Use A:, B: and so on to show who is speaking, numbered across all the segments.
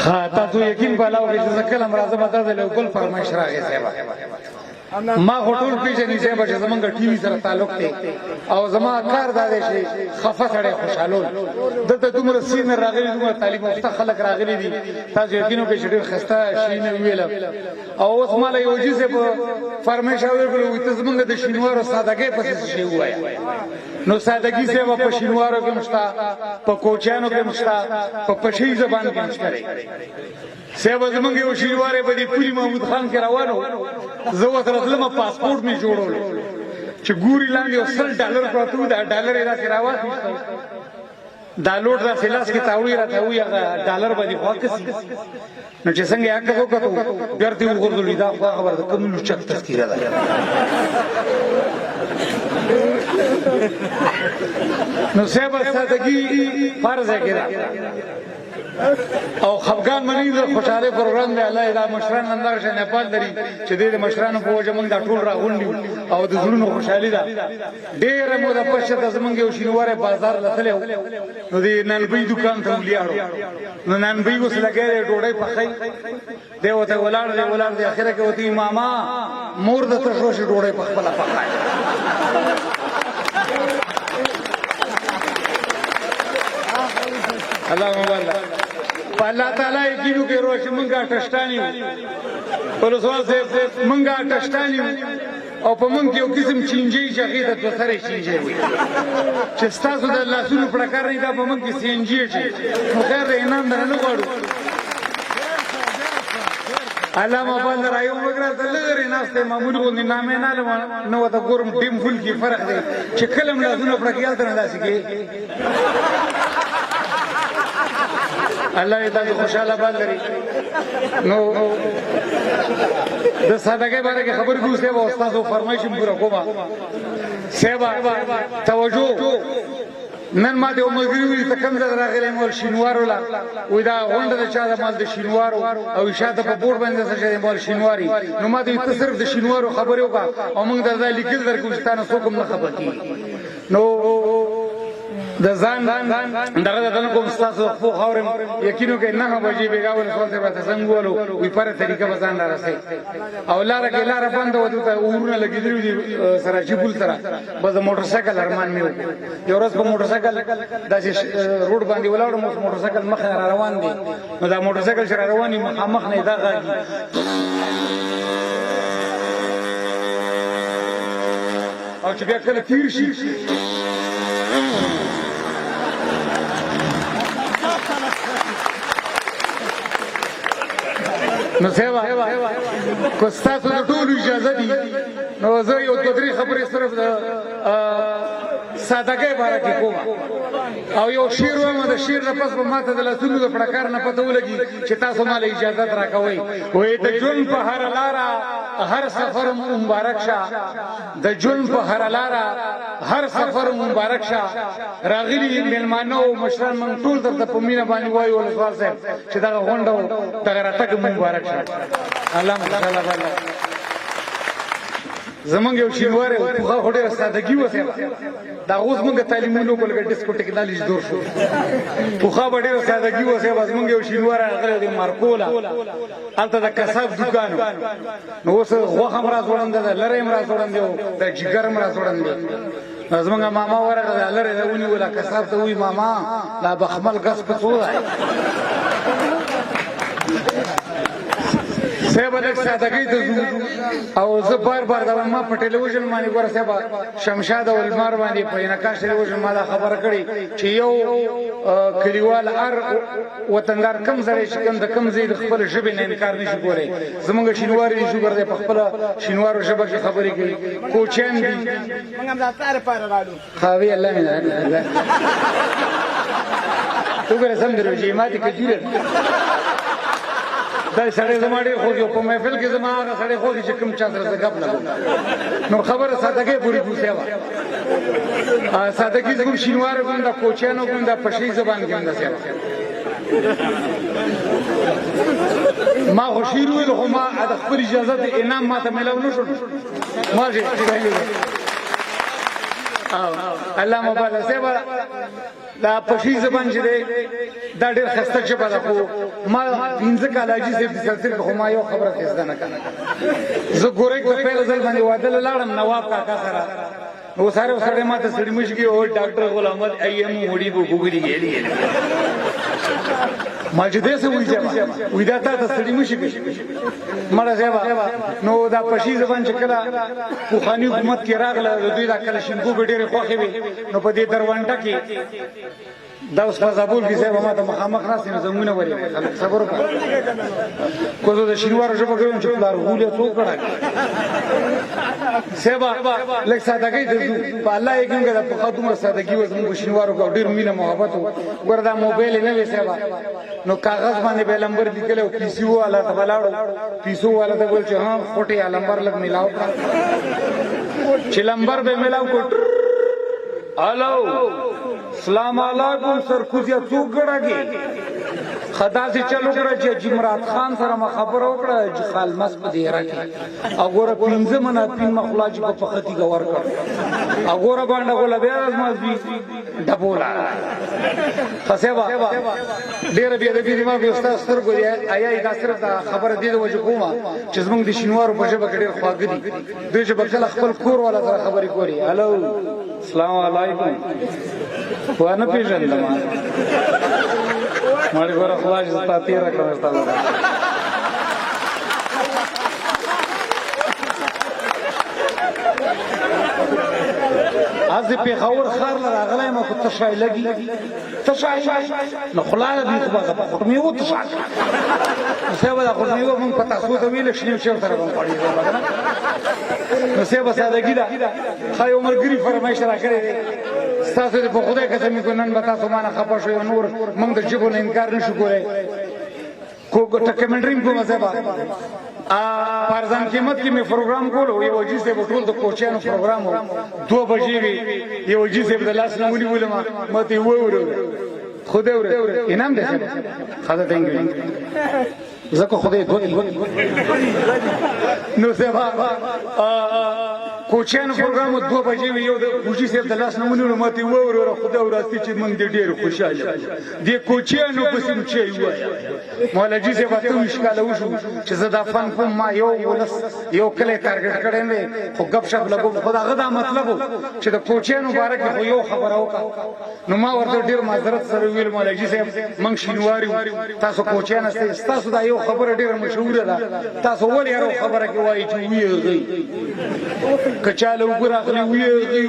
A: ها تاسو یقین بالاو کې چې کلم راځم دا د ګل فرمایش راغی صاحب ما هټول پیژنې صاحب چې زمونږ ټي وي سره تعلق دی او زما کار دا دی چې خفه سره خوشالول دته دومره سین راغلي دومره تعلیم یافته خلک راغلي دي تاسو یقینو کې چې ډېر خسته شي نه ویل او اوس مال یو جزء په فرمایش اورګلو ته زمونږ د شینوارو سادهګۍ پسې شي وایا نو سادهګي صاحب په شینوارو کې مشتا په کوچانو کې مشتا په پشي زبان کې مشتا صاحب زمونږ یو شینواره په دې پوری محمود خان کې روانو زه وته راتلم پاسپورت می جوړول چې ګوري لاندې $100 پروت دا ډالر یې راځي راوځي دا لوټ را فلاس کې تاوی را تاوی ډالر باندې واکسي نو چې څنګه یې هغه وکړو ګرځي وګورل دا خبره کوم نو چک تذکیره ده نو صاحب سادهګي فرض ہے او خفګان منی د خوشاله پروګرام دی الله دا مشران اندر شه نیپال لري چې د مشرانو په وجه موږ دا ټول راغونډي او د زړونو خوشحالي ده ډېر مو د پښه د زمونږ یو شینواره بازار لته نو دی ننبي دکان ته ولیاړو نو ننبي اوس لګې ډوډۍ پخای دی وته ولاړ دی اخره کې وتی ماما مور د تشوش ډوډۍ پخپله پخای الله مبارک الله تعالی کیږي کې روش منګه ټشتانی په سوال سے منګه ټشتانی او په منګ یو قسم چینجی شغیده تو سره چینجی وي چې تاسو د الله سونو پرکار نه دا په منګ کې چینجی شي نو خیر انعام درنه غواړو علامه باندې رايو وګړه تلری ناشته معمول غو نامه نه نو د ګورم ډیم فل کې فرق دی چې کلم لازم پرکیال تر انداسي کې الله دې خوشاله باندې نو د سادهګۍ باره کې خبر کوو سیوا استادو فرمایش پورا کومه سیوا توجه نن ما دې عمرګری وی ته کوم ځای راغلی مول شینوارو لا وې دا غونډه د چا د مال د شینوارو او شاته په بورډ باندې څه مال شینواری نو ما دې ته صرف د شینوارو خبرې وکړه او موږ درځه لیکل درکو چې تاسو کوم نه خبر کی نو د ځان دغه دغه کوم تاسو خو خورم یقینو کې نه بجې بیگاول سوال ته به څنګه ولو وی پر طریقه بزان راځي او لار کې لار بند ودو ته ورونه لګیدلو دي سره چپل سره بس موټر سایکل ارمان میو یو ورځ په موټر سایکل داسې روډ باندې ولاړم موټر سایکل مخ را روان دي نو دا موټر سایکل سره رواني مخ نه دا غاږي او چې بیا کله تیر شي نو سیوا کو تاسو د ټول اجازه دي نو زه یو دوه درې خبرې صرف د سادهګۍ باره کې کوم او یو شعر وایم د شعر نه پس به ماته د لاسونو د پړکار نه پته ولګي چې تاسو مال اجازه راکوئ وې د ژوند په هر لاره هر سفر مبارک شه د ژوند په هر لاره هر سفر مبارک شه راغلي مېلمانه او مشران من ټول درته په مینه باندې وایو ولسوال صاحب چې دغه غونډه دغه راتګ مبارک شه الله تعالی باندې زمونږ یو شینواره په هډه سادهګي وسه دا اوس موږ تعلیمونو کولګه ډیسکو ټیکنالوژي دور شو په خا ډېر سادهګي وسه زمونږ یو شینواره غره د مارکولا الته د کسب دکان نو اوس غوخه مرا جوړند لره مرا جوړند د جګر مرا جوړند زمونږ ماما ورغه لره دونی ولا کسب ته وی ماما لا بخمل غس په څو سیبا دک سادهګۍ ته او زه بار دا ما په ټلویزیون باندې ګور سیبا شمشاد او المار باندې په انعکاس ټلویزیون ما دا خبره کړي چې یو کلیوال هر وطندار کم زړی چې کم د کم زید خپل ژبې نه انکار نشي کولای زمونږ شینواری نشو ګرځي په خپل شینوارو ژبه کې خبرې کوي کوچین دي موږ هم دا تار پاره راړو خاوي الله مې تو ګره سم درو چې ماتي کجوره دا سړی زماړي خو یو په محفل کې زما هغه سړی خو چې کوم چا سره غپ لګو نو خبره سادهګۍ پوری پوسه وا سادهګۍ زموږ شینوار کوم دا کوچانو کوم دا پښې زبان کې دا سیوا ما خو شیر ویل خو ما د خپل اجازه د انعام ماته ملاو نشو ما چې الله مبارک سیوا دا پښی زبان چې دی دا ډېر خسته ژبه ده خو ما 15 کاله حاجي صاحب د سلسله خو ما یو خبره کې زده نه کړه زه ګورې کو په ځل باندې واده لاړم نواب کاکا سره نو سره ما ته سړی مشګي او ډاکټر غلام احمد ایم وړي بو ګوري ګېلي ما چې دې څه وې دا ته سړی مشګي مړه ځبا نو دا پښی زبان چې کله په خاني حکومت کې راغله دوی دا کله شینګو ډېر خوخي وي نو په دې دروانټه کې دا اوس فزابول کې ځای ما ته مخامخ راځي نو زمونه وري خلک صبر وکړه کوزه د شینوار ژبه کوم چې پلار غولې څو کړه سبا لکه سادهګي د په الله یې څنګه د په خاطر سادهګي و زموږ شینوارو کو ډیر مینه محبت وردا موبایل نه وي سبا نو کاغذ باندې به لمبر لیکل او پیسو والا ته بلاړو پیسو والا ته ول چې ها خوټي لمبر لګ ملاو چې لمبر به ملاو کو الو سلام علیکم سرکوزیا څوک غړاږي خدا سے چلو کړه چې جمرات خان سره خبر وکړه چې خالمس په دی راکې وګوره پینځه منا پین مخلاج په فختی غور کړ وګوره باندې غول بیا ازمازي ډبولا خسبا ډیر بیا د دې ما په استاد سترګو دی آیا دا صرف خبر دی د وجه کومه چې زمونږ د شینوارو په ژبه کې ډیر خواږه دي دوی چې بکل خپل کور ولا سره خبرې کوي الو السلام علیکم وانا پیژندم مړ ګور خلاص تا تیر کړم تاسو از په خور خار راغلی ما کو تشای لګي تشای نو خلاله دی خو په میو تشای سبا دا خو میو مون پتا سو ته ویل شنو شو سره کوم پړی نو سبا سادهګی دا خای عمر ګری فرمایش را کړی تاسو په خدای قسم کو نن بتا سو معنا خپه شو نور مونږ د جبو نه انکار نشو کولای کو ډاکومنټری کو مزه پارزان قیمت کې می پروګرام کولو یو جی سے ټول د کوچانو پروګرام 2 بجې وی یو جی سے د لاس نمونی ولما مته وره خدای وره انعام ده خدای ته انګلیږي زکه خدای دوی نو سبا کوچانو پروګرام 2 بجې وی یو د کوچی سے د لاس نمونی ولما مته وره خدای وراستی چې مونږ ډېر خوشاله دي کوچانو په سیم چې وای مولا جی سے وته مشکل وشو چې زدا فن کوم ما یو کله ټارګټ کړم خو غب شپ لګو خدا غدا مطلب چې د کوچانو باره کې یو خبره وکړه نو ما ورته ډیر معذرت سره ویل مولا جی سے من شینواری تاسو کوچان است تاسو دا یو خبره ډیر مشهور ده تاسو ولې یو خبره کې وایي چې ویږي کچاله وګراغلی ویږي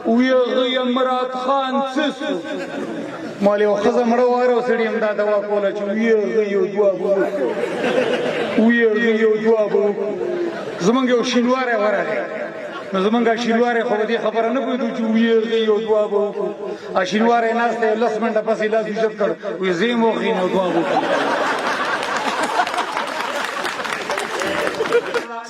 A: ویږي امرات خان سسو مالې وخزه مړه واره سړی هم دا دوا کوله چې ویږي یو دوا بو زمونږ یو شینواره ورغی نو زمونږ شینواره خو دې خبره نه پوهېدو چې ویږي یو دوا بو شینواره ناسته 10 منټه پسې لاس ویجت کړ وی زه موخې نو دوا بو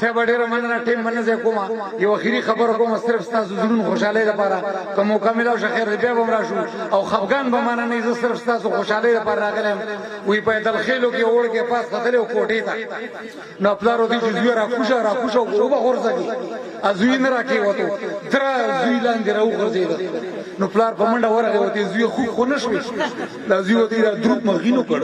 A: سبا ډېر مننه ټیم مننه کومه یو اخیری خبر کوم صرف تاسو زړونو خوشاله لپاره کوم مکمل او خیر بیا به راشو او خفغان به معنی نه زه صرف تاسو خوشاله لپاره راغلم وی په دل خېلو کې اور کې پاس خدل او کوټې تا نو خپلارو دي چې را خوشو او به ورځي ازوی نه راکې وته درا زوی لاندې راو غرزید نو پلار په منډه ورغه وته زوی خو نشوي دا زوی وته درو مغینو کړ